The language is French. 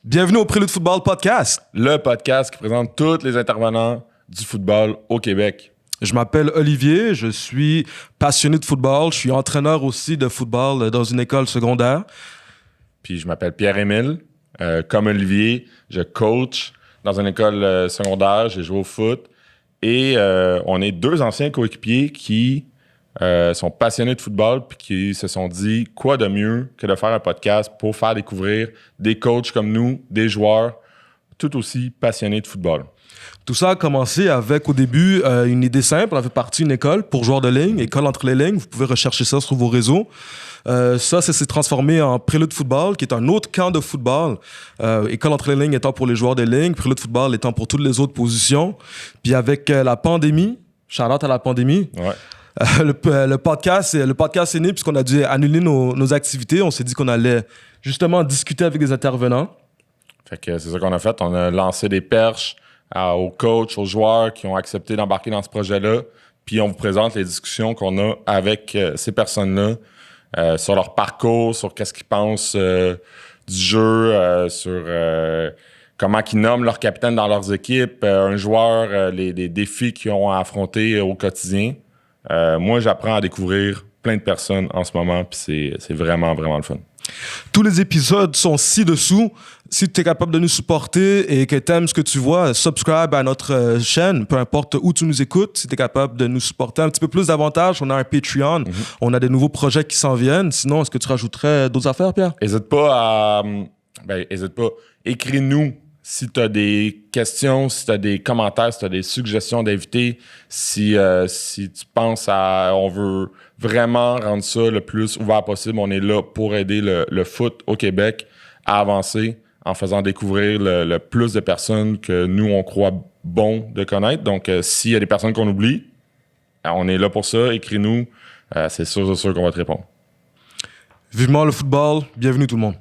Bienvenue au Prélude Football Podcast. Le podcast qui présente tous les intervenants du football au Québec. Je m'appelle Olivier, je suis passionné de football, je suis entraîneur aussi de football dans une école secondaire. Puis je m'appelle Pierre-Émile. Comme Olivier, je coach dans une école secondaire, j'ai joué au foot. Et on est deux anciens coéquipiers qui sont passionnés de football puis qui se sont dit quoi de mieux que de faire un podcast pour faire découvrir des coachs comme nous, des joueurs tout aussi passionnés de football. Tout ça a commencé avec, au début, une idée simple. On avait parti une école pour joueurs de ligne, école entre les lignes. Vous pouvez rechercher ça sur vos réseaux. Ça s'est transformé en Prélude Football, qui est un autre camp de football. École entre les lignes étant pour les joueurs de ligne, Prélude Football étant pour toutes les autres positions. Puis avec la pandémie, shout-out à la pandémie, le podcast est né puisqu'on a dû annuler nos activités. On s'est dit qu'on allait justement discuter avec des intervenants. Fait que c'est ça qu'on a fait. On a lancé des perches aux coachs, aux joueurs qui ont accepté d'embarquer dans ce projet-là. Puis on vous présente les discussions qu'on a avec ces personnes-là sur leur parcours, sur qu'est-ce qu'ils pensent du jeu, sur comment ils nomment leurs capitaines dans leurs équipes, un joueur, les défis qu'ils ont à affronter au quotidien. Moi, j'apprends à découvrir plein de personnes en ce moment, puis c'est vraiment, vraiment le fun. Tous les épisodes sont ci-dessous. Si tu es capable de nous supporter et que tu aimes ce que tu vois, subscribe à notre chaîne, peu importe où tu nous écoutes. Si tu es capable de nous supporter un petit peu plus d'avantages, on a un Patreon, on a des nouveaux projets qui s'en viennent. Sinon, est-ce que tu rajouterais d'autres affaires, Pierre? Hésite pas. Écris-nous si tu as des questions, si tu as des commentaires, si tu as des suggestions d'invités, si tu penses on veut vraiment rendre ça le plus ouvert possible. On est là pour aider le foot au Québec à avancer en faisant découvrir le plus de personnes que nous, on croit bon de connaître. Donc, s'il y a des personnes qu'on oublie, on est là pour ça. Écris-nous. C'est sûr qu'on va te répondre. Vivement le football. Bienvenue tout le monde.